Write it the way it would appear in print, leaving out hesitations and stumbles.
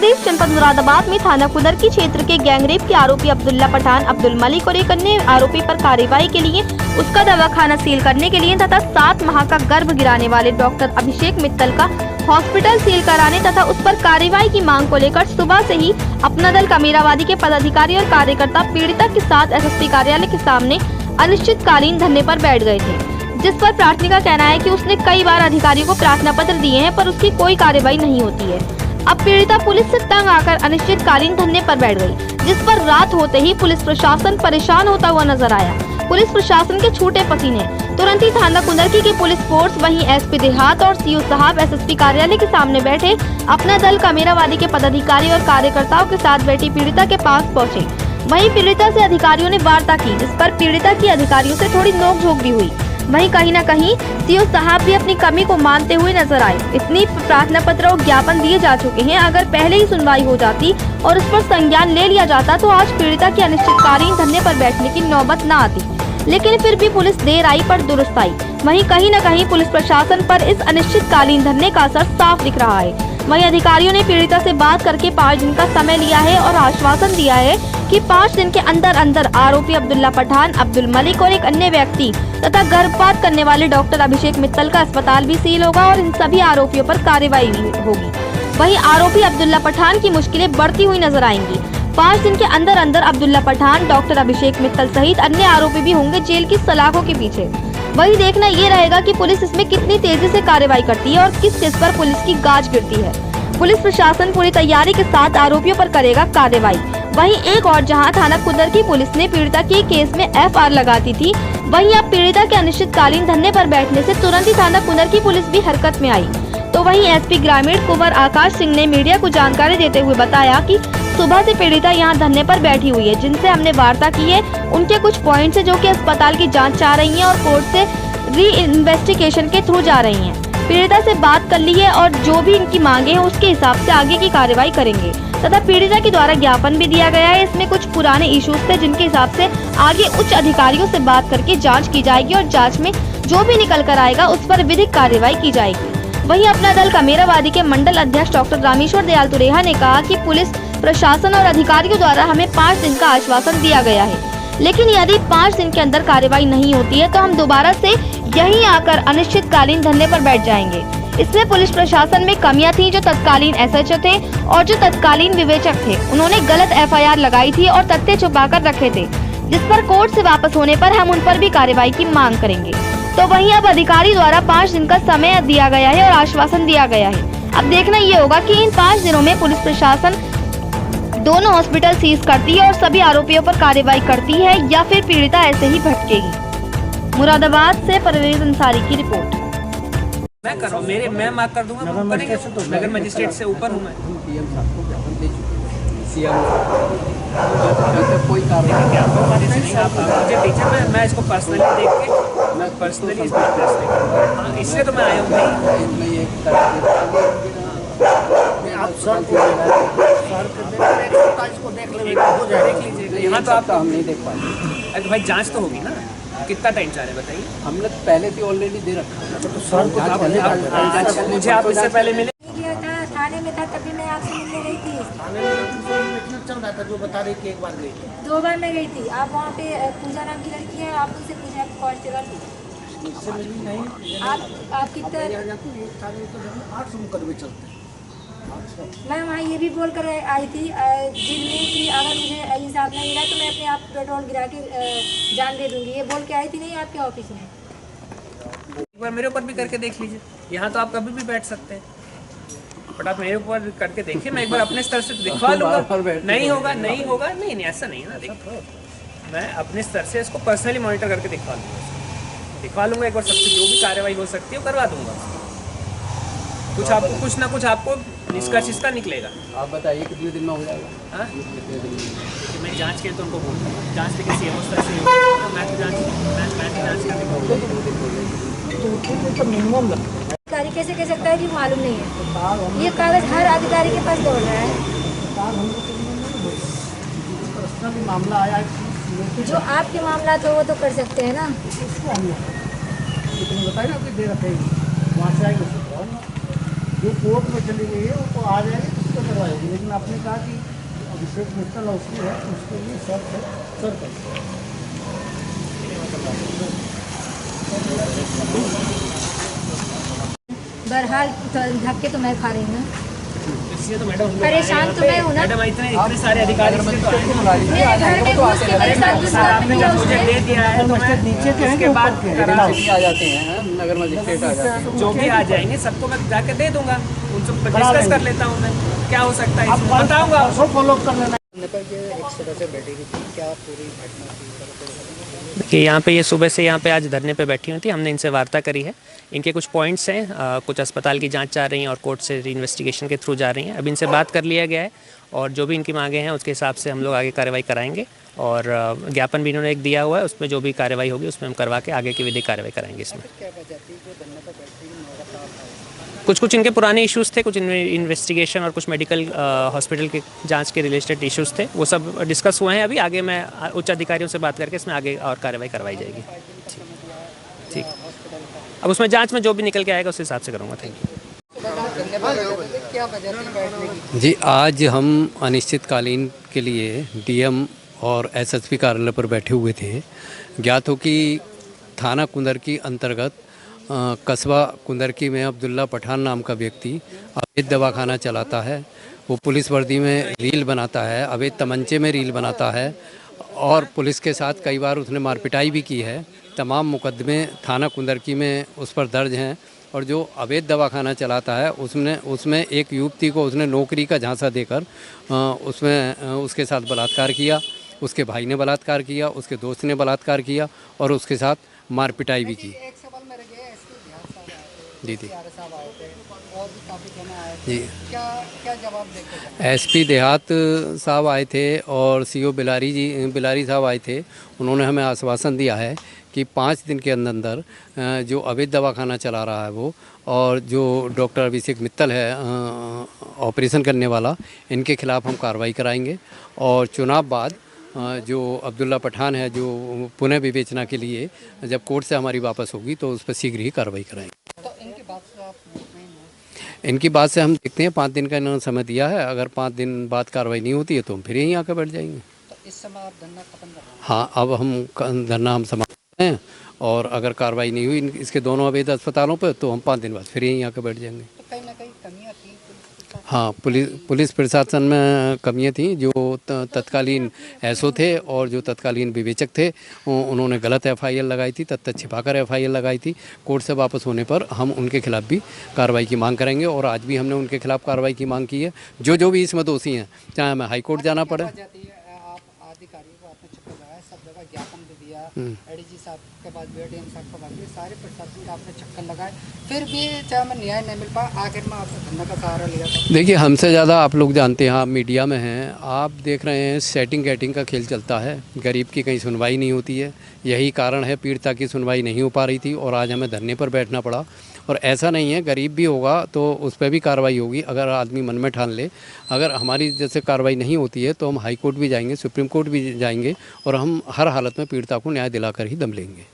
प्रदेश जनपद मुरादाबाद में थाना कुदरकी क्षेत्र के गैंगरेप के आरोपी अब्दुल्ला पठान अब्दुल मलिक और एक अन्य आरोपी पर कार्रवाई के लिए उसका दवाखाना सील करने के लिए तथा 7 माह का गर्भ गिराने वाले डॉक्टर अभिषेक मित्तल का हॉस्पिटल सील कराने तथा उस पर कार्रवाई की मांग को लेकर सुबह से ही अपना दल कमेरावादी के पदाधिकारी और कार्यकर्ता पीड़िता के साथ एसएसपी कार्यालय के सामने अनिश्चितकालीन धरने पर बैठ गए थे, जिस पर प्रार्थना का कहना है कि उसने कई बार अधिकारियों को प्रार्थना पत्र दिए हैं पर उसकी कोई कार्रवाई नहीं होती है। अब पीड़िता पुलिस से तंग आकर अनिश्चितकालीन धरने पर बैठ गई, जिस पर रात होते ही पुलिस प्रशासन परेशान होता हुआ नजर आया। पुलिस प्रशासन के छूटे पसीने, तुरंत ही थाना कुदरकी की पुलिस फोर्स, वहीं एसपी देहात और सीओ साहब एसएसपी कार्यालय के सामने बैठे अपना दल कमेरावादी के पदाधिकारी और कार्यकर्ताओं के साथ बैठी पीड़िता के पास पहुँचे। वहीं पीड़िता से अधिकारियों ने वार्ता की, जिस पर पीड़िता की अधिकारियों से थोड़ी नोकझोंक भी हुई। वहीं कहीं न कहीं सीओ साहब भी अपनी कमी को मानते हुए नजर आए। इतनी प्रार्थना पत्र और ज्ञापन दिए जा चुके हैं, अगर पहले ही सुनवाई हो जाती और उस पर संज्ञान ले लिया जाता तो आज पीड़िता की अनिश्चितकालीन धरने पर बैठने की नौबत न आती। लेकिन फिर भी पुलिस देर आई पर दुरुस्त आई। वहीं कहीं न कहीं पुलिस प्रशासन पर इस अनिश्चितकालीन धरने का असर साफ दिख रहा है। वहीं अधिकारियों ने पीड़िता से बात करके 5 दिन का समय लिया है और आश्वासन दिया है कि 5 दिन के अंदर अंदर आरोपी अब्दुल्ला पठान अब्दुल मलिक और एक अन्य व्यक्ति तथा गर्भपात करने वाले डॉक्टर अभिषेक मित्तल का अस्पताल भी सील होगा और इन सभी आरोपियों पर कार्रवाई होगी। वहीं आरोपी अब्दुल्ला पठान की मुश्किलें बढ़ती हुई नजर आएंगी। 5 दिन के अंदर अंदर अब्दुल्ला पठान, डॉक्टर अभिषेक मित्तल सहित अन्य आरोपी भी होंगे जेल की सलाखों के पीछे। वही देखना ये रहेगा कि पुलिस इसमें कितनी तेजी से कार्रवाई करती है और किस चीज पर पुलिस की गाज गिरती है। पुलिस प्रशासन पूरी तैयारी के साथ आरोपियों पर करेगा कार्रवाई। वहीं एक और जहां थाना कुदरकी पुलिस ने पीड़िता के केस में एफआईआर लगाती थी, वहीं अब पीड़िता के अनिश्चितकालीन धरने पर बैठने से तुरंत ही थाना कुदरकी पुलिस भी हरकत में आई। तो वहीं एसपी ग्रामीण कुंवर आकाश सिंह ने मीडिया को जानकारी देते हुए बताया कि सुबह से पीड़िता यहां धरने पर बैठी हुई है, जिनसे हमने वार्ता की है। उनके कुछ पॉइंट्स है जो कि अस्पताल की जांच चाह रही हैं और कोर्ट से री इन्वेस्टिगेशन के थ्रू जा रही हैं। पीड़िता से बात कर ली है और जो भी इनकी मांगे हैं उसके हिसाब से आगे की कार्रवाई करेंगे तथा पीड़िता के द्वारा ज्ञापन भी दिया गया है। इसमें कुछ पुराने इश्यूज थे जिनके हिसाब से आगे उच्च अधिकारियों से बात करके जांच की जाएगी और जांच में जो भी निकल कर आएगा उस पर विधिक कार्रवाई की जाएगी। वहीं अपना दल कमेरावादी के मंडल अध्यक्ष डॉक्टर रामेश्वर दयाल तुरेहा ने कहा कि पुलिस प्रशासन और अधिकारियों द्वारा हमें 5 दिन का आश्वासन दिया गया है, लेकिन यदि 5 दिन के अंदर कार्रवाई नहीं होती है तो हम दोबारा से यहीं आकर अनिश्चितकालीन धरने पर बैठ जाएंगे। इसमें पुलिस प्रशासन में कमियां थी। जो तत्कालीन एसएचओ थे और जो तत्कालीन विवेचक थे, उन्होंने गलत एफआईआर लगाई थी और तथ्य छुपाकर रखे थे, जिस पर कोर्ट से वापस होने पर हम उन पर भी कार्रवाई की मांग करेंगे। तो वहीं अब अधिकारी द्वारा 5 दिन का समय दिया गया है और आश्वासन दिया गया है। अब देखना ये होगा कि इन 5 दिनों में पुलिस प्रशासन दोनों हॉस्पिटल सीज करती है और सभी आरोपियों पर कार्रवाई करती है या फिर पीड़िता ऐसे ही भटकेगी। मुरादाबाद से परवेज अंसारी की रिपोर्ट। मैं कर रहा हूँ, मैं मार्क कर दूंगा, नगर मजिस्ट्रेट से ऊपर हूँ मैं। कोई कार्रवाई मुझे टीचर मैं इसको पर्सनली देख के मैं पर्सनली इसलिए तो मैं आया हूँ भाई। आप सर को देख लीजिएगा। यहाँ तो आप हम नहीं देख पाए। अरे भाई जांच तो होगी ना, कितना टाइम चाह रहे हैं बताइए। हमने पहले से ऑलरेडी दे रखा है। तो सर को मुझे आप इससे पहले मिले थाने में था, तभी मैं आपसे मिलने गई थी। चल रहा था जो बता रही कि एक बार गई थी, 2 बार मैं गई थी। आप वहाँ पे पूजा नाम की लड़की है, आप उनसे पूछे आप कांस्टेबल थी। आप कितने 8 मुकदमे चलते हैं। मैं वहाँ ये भी बोल कर आई थी जिन में कि अगर मुझे इंसाफ नहीं मिला तो मैं अपने आप पेट्रोल गिरा के जान दे दूंगी। ये बोल के आई थी नहीं आपके ऑफिस में। एक बार मेरे ऊपर भी करके देख लीजिए। यहाँ तो आप कभी भी बैठ सकते हैं, बट आप मेरे ऊपर करके देखिए। मैं एक बार अपने स्तर से दिखवा लूँगा। नहीं होगा नहीं ऐसा नहीं है ना। देखो मैं अपने स्तर से इसको पर्सनली मॉनिटर करके दिखवा लूँगा एक बार। सबसे जो भी कार्रवाई हो सकती है वो करवा दूंगा। कुछ ना कुछ आपको निष्कर्ष इसका निकलेगा। आप बताइए कितने दिन में हो जाएगा? हाँ कि मैं जांच के तो उनको बोलता हूँ, जांच लेके सीएमओ स्तर से मैं तो जांच मिनिमम अधिकारी कैसे कह सकता है कि मालूम नहीं है? ये कागज हर अधिकारी के पास दौड़ रहा है। मामला आया जो आपके मामला तो वो तो कर सकते हैं ना। बताइए ना, दे रखे वहाँ से आएगी जो कोर्ट में चली गई है वो तो आ जाएगी। तो करवाएगी, लेकिन आपने कहा कि अभिषेक मित्तल उसकी है, उसके लिए शर्त है सर कर। बहरहाल धक्के तो मैं खा रही हूँ, इसलिए तो मैडम परेशान तो मैं हूँ ना। मैडम इतने सारे अधिकारी मेरे घर में घुस के मेरे साथ दुष्कर्म किया मुझे उसने। दे दिया है तो मैं नीचे के हैं कि उसके बाद ऊपर के? करा- आ जाते हैं, नगर मजिस्ट्रेट आ जाते हैं। जो भी आ जाएंगे सबको मैं जाके दे दूंगा, उनसे डिस्कस कर लेता हूँ मैं क्या हो सकता है इसमें बताऊंगा आपको। फॉलो कर लेना। देखिए यहाँ पे ये सुबह से यहाँ पे आज धरने पे बैठी हुई थी, हमने इनसे वार्ता करी है। इनके कुछ पॉइंट्स हैं, कुछ अस्पताल की जांच चाह रही हैं और कोर्ट से इन्वेस्टिगेशन के थ्रू जा रही हैं। अब इनसे बात कर लिया गया है और जो भी इनकी मांगे हैं उसके हिसाब से हम लोग आगे कार्रवाई कराएंगे और ज्ञापन भी इन्होंने एक दिया हुआ है, उसमें जो भी कार्रवाई होगी उसमें हम करवा के आगे की विधिक कार्रवाई कराएंगे। इसमें कुछ इनके पुराने इश्यूज़ थे, कुछ इन्वेस्टिगेशन और कुछ मेडिकल हॉस्पिटल के जांच के रिलेटेड इश्यूज़ थे, वो सब डिस्कस हुए हैं। अभी आगे मैं उच्च अधिकारियों से बात करके इसमें आगे और कार्रवाई करवाई जाएगी। ठीक, अब उसमें जांच में जो भी निकल के आएगा उस हिसाब से करूँगा। Thank you. जी, आज हम अनिश्चितकालीन के लिए डीएम और एसएसपी कार्यालय पर बैठे हुए थे। ज्ञात हो कि थाना कुंदरकी अंतर्गत कस्बा कुंदरकी में अब्दुल्ला पठान नाम का व्यक्ति अवैध दवाखाना चलाता है। वो पुलिस वर्दी में रील बनाता है, अवैध तमंचे में रील बनाता है और पुलिस के साथ कई बार उसने मारपिटाई भी की है। तमाम मुकदमे थाना कुंदरकी में उस पर दर्ज हैं और जो अवैध दवाखाना चलाता है उसमें एक युवती को उसने नौकरी का झांसा देकर उसके साथ बलात्कार किया, उसके भाई ने बलात्कार किया, उसके दोस्त ने बलात्कार किया और उसके साथ मारपिटाई भी की। जी जी जी, क्या जवाब देते? एसपी देहात साहब आए थे और सीओ बिलारी साहब आए थे। उन्होंने हमें आश्वासन दिया है कि 5 दिन के अंदर जो अवैध दवाखाना चला रहा है वो और जो डॉक्टर अभिषेक मित्तल है ऑपरेशन करने वाला, इनके खिलाफ़ हम कार्रवाई कराएंगे और चुनाव बाद जो अब्दुल्ला पठान है जो पुनः विवेचना के लिए जब कोर्ट से हमारी वापस होगी तो उस पर शीघ्र ही कार्रवाई कराएंगे। तो इनकी बात से हम देखते हैं, 5 दिन का इन्होंने समय दिया है। अगर 5 दिन बाद कार्रवाई नहीं होती है तो हम फिर यहीं आकर बैठ जाएंगे। तो इस समय आप धरना खत्म कर रहे हैं? हाँ, अब हम धरना समाप्त करते हैं और अगर कार्रवाई नहीं हुई इसके दोनों अवैध अस्पतालों पर तो हम 5 दिन बाद फिर यहीं आकर बैठ जाएंगे। तो कहीं ना कहीं कमियाँ थी? हाँ, पुलिस प्रशासन में कमियाँ थी। जो तत्कालीन एसओ थे और जो तत्कालीन विवेचक थे उन्होंने गलत एफआईआर लगाई थी, तथ्य छिपाकर एफआईआर लगाई थी। कोर्ट से वापस होने पर हम उनके खिलाफ़ भी कार्रवाई की मांग करेंगे और आज भी हमने उनके खिलाफ़ कार्रवाई की मांग की है। जो भी इसमें दोषी हैं, चाहे हमें हाई कोर्ट जाना पड़े। ज्ञापन भी दिया, एडीजी साहब के बाद डीएम साहब के बाद सारे प्रशासन का आपने चक्कर लगाए, फिर भी चाहे हमें न्याय नहीं मिल पाया, आखिर में आपने धरना का सहारा लिया था। देखिए, हमसे ज़्यादा आप लोग जानते हैं, आप मीडिया में हैं, आप देख रहे हैं सेटिंग गेटिंग का खेल चलता है। गरीब की कहीं सुनवाई नहीं होती है, यही कारण है पीड़िता की सुनवाई नहीं हो पा रही थी और आज हमें धरने पर बैठना पड़ा। और ऐसा नहीं है, गरीब भी होगा तो उस पर भी कार्रवाई होगी अगर आदमी मन में ठान ले। अगर हमारी जैसे कार्रवाई नहीं होती है तो हम हाई कोर्ट भी जाएंगे, सुप्रीम कोर्ट भी जाएंगे और हम हर हालत में पीड़िता को न्याय दिलाकर ही दम लेंगे।